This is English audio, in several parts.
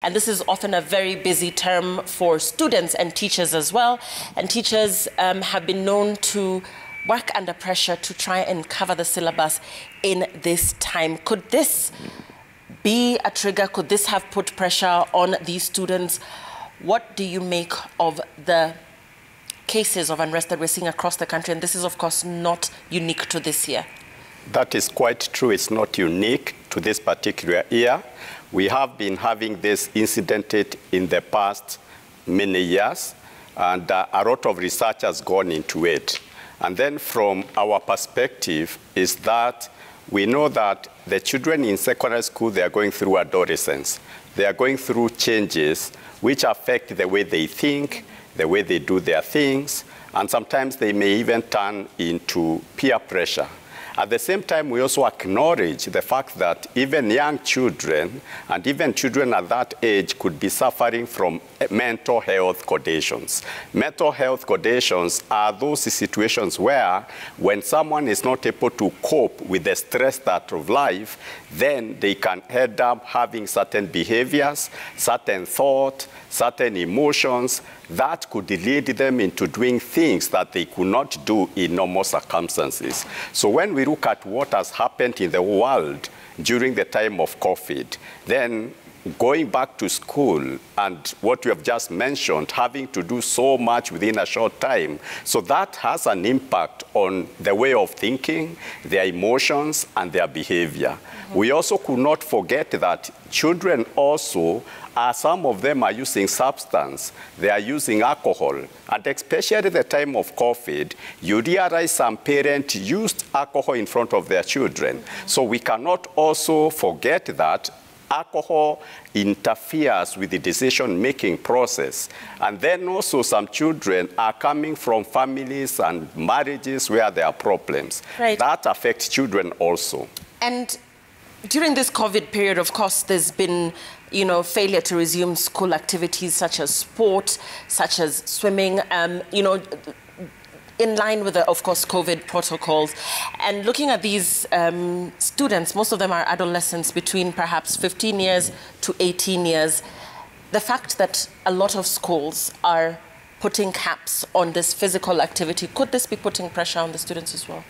And this is often a very busy term for students and teachers as well. And teachers have been known to work under pressure to try and cover the syllabus in this time. Could this be a trigger? Could this have put pressure on these students? What do you make of the cases of unrest that we're seeing across the country? And this is, of course, not unique to this year. That is quite true. It's not unique to this particular year. We have been having this incident in the past many years, and a lot of research has gone into it. And then from our perspective is that we know that the children in secondary school, they are going through adolescence. They are going through changes which affect the way they think, the way they do their things, and sometimes they may even turn into peer pressure. At the same time, we also acknowledge the fact that even young children and even children at that age could be suffering from mental health conditions. Mental health conditions are those situations where when someone is not able to cope with the stress that of life, then they can end up having certain behaviors, certain thought, certain emotions that could lead them into doing things that they could not do in normal circumstances. So when we look at what has happened in the world during the time of COVID, then going back to school and what you have just mentioned, having to do so much within a short time, so that has an impact on the way of thinking, their emotions, and their behavior. Mm-hmm. We also could not forget that children also some of them are using substance, they are using alcohol. And especially at the time of COVID, you realize some parents used alcohol in front of their children. Mm-hmm. So we cannot also forget that alcohol interferes with the decision-making process. And then also some children are coming from families and marriages where there are problems. Right. That affects children also. And during this COVID period, of course, there's been, failure to resume school activities such as sport, such as swimming, in line with the, of course, COVID protocols. And looking at these students, most of them are adolescents between perhaps 15 years to 18 years. The fact that a lot of schools are putting caps on this physical activity, could this be putting pressure on the students as well?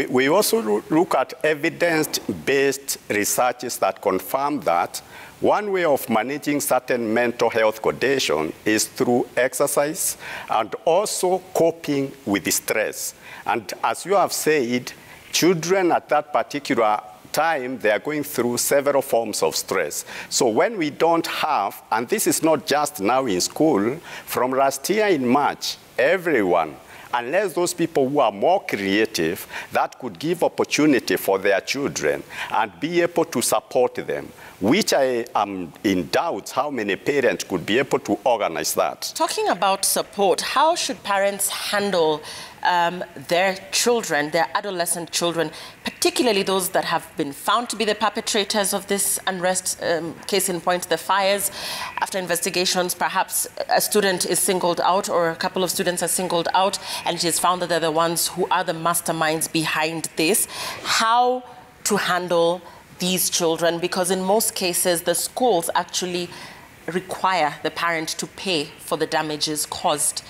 We also look at evidence-based researches that confirm that one way of managing certain mental health condition is through exercise and also coping with stress. And as you have said, children at that particular time, they are going through several forms of stress. So when we don't have, and this is not just now in school, from last year in March, everyone, unless those people who are more creative, that could give opportunity for their children and be able to support them, which I am in doubt how many parents could be able to organize that. Talking about support, how should parents handle their children, their adolescent children, particularly those that have been found to be the perpetrators of this unrest, case in point, the fires? After investigations, perhaps a student is singled out or a couple of students are singled out and it is found that they're the ones who are the masterminds behind this. How to handle these children? Because in most cases, the schools actually require the parent to pay for the damages caused.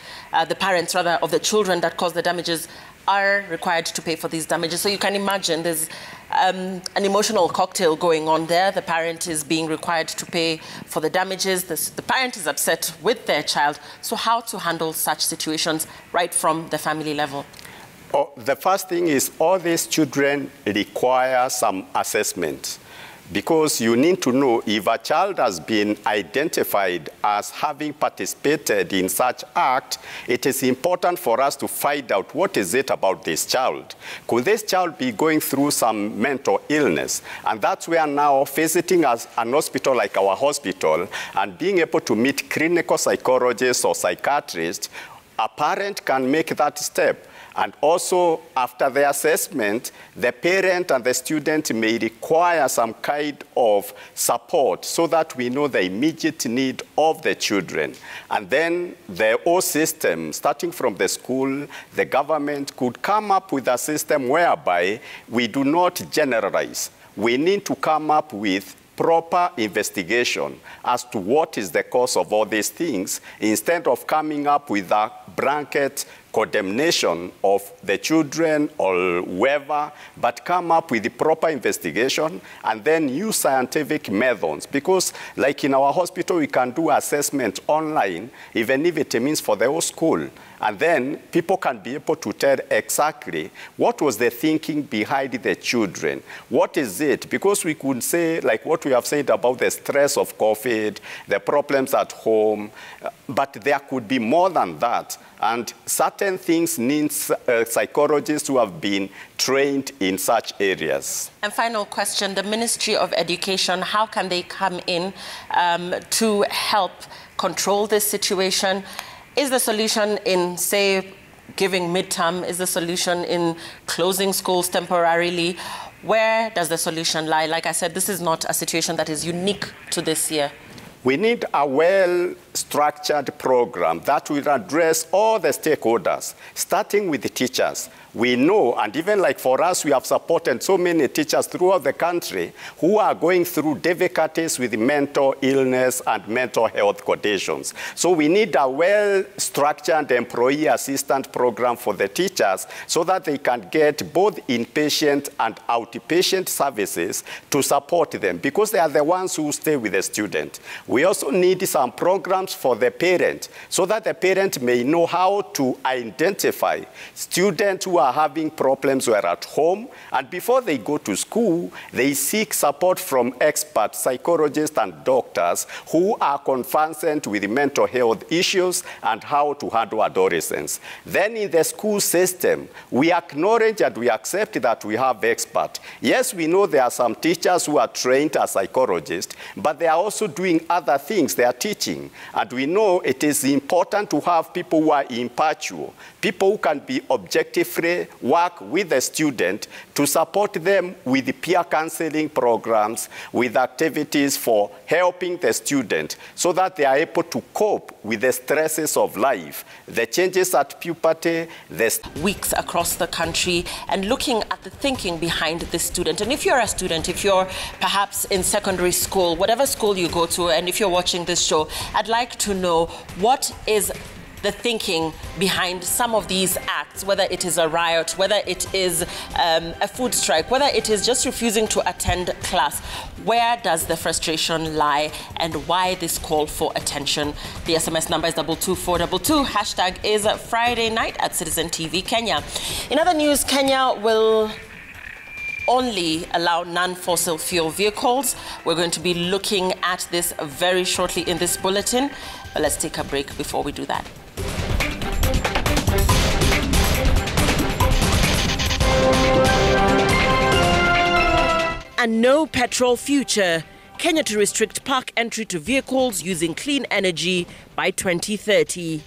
The parents, rather, of the children that caused the damages are required to pay for these damages. So you can imagine there's an emotional cocktail going on there. The parent is being required to pay for the damages. The parent is upset with their child. So how to handle such situations right from the family level? Oh, the first thing is all these children require some assessment, because you need to know if a child has been identified as having participated in such act, it is important for us to find out what is it about this child. Could this child be going through some mental illness? And that's where now visiting as an hospital like our hospital and being able to meet clinical psychologists or psychiatrists, a parent can make that step. And also, after the assessment, the parent and the student may require some kind of support so that we know the immediate need of the children. And then the whole system, starting from the school, the government could come up with a system whereby we do not generalize. We need to come up with proper investigation as to what is the cause of all these things, instead of coming up with a blanket condemnation of the children or whoever, but come up with the proper investigation and then use scientific methods. Because like in our hospital, we can do assessment online, even if it means for the whole school. And then people can be able to tell exactly what was the thinking behind the children. What is it? Because we could say, like what we have said about the stress of COVID, the problems at home, but there could be more than that. And certain things need psychologists who have been trained in such areas. And final question, the Ministry of Education, how can they come in to help control this situation? Is the solution in, say, giving midterm? Is the solution in closing schools temporarily? Where does the solution lie? Like I said, this is not a situation that is unique to this year. We need a well-structured program that will address all the stakeholders, starting with the teachers. We know, and even like for us, we have supported so many teachers throughout the country who are going through difficulties with mental illness and mental health conditions. So we need a well-structured employee assistance program for the teachers so that they can get both inpatient and outpatient services to support them, because they are the ones who stay with the student. We also need some programs for the parent so that the parent may know how to identify students who are having problems who are at home, and before they go to school, they seek support from expert psychologists and doctors who are conversant with mental health issues and how to handle adolescents. Then in the school system, we acknowledge and we accept that we have experts. Yes, we know there are some teachers who are trained as psychologists, but they are also doing other things. They are teaching. And we know it is important to have people who are impartial, people who can be objectively work with the student to support them with the peer counseling programs, with activities for helping the student so that they are able to cope with the stresses of life, the changes at puberty, weeks across the country, and looking at the thinking behind the student. And if you're a student, if you're perhaps in secondary school, whatever school you go to, and if you're watching this show, I'd like to know what is the thinking behind some of these acts, whether it is a riot, whether it is a food strike, whether it is just refusing to attend class. Where does the frustration lie, and why this call for attention? The SMS number is 22422. Hashtag is Friday Night at Citizen TV Kenya. In other news, Kenya will only allow non-fossil fuel vehicles. We're going to be looking at this very shortly in this bulletin. But let's take a break before we do that. A no petrol future. Kenya to restrict park entry to vehicles using clean energy by 2030.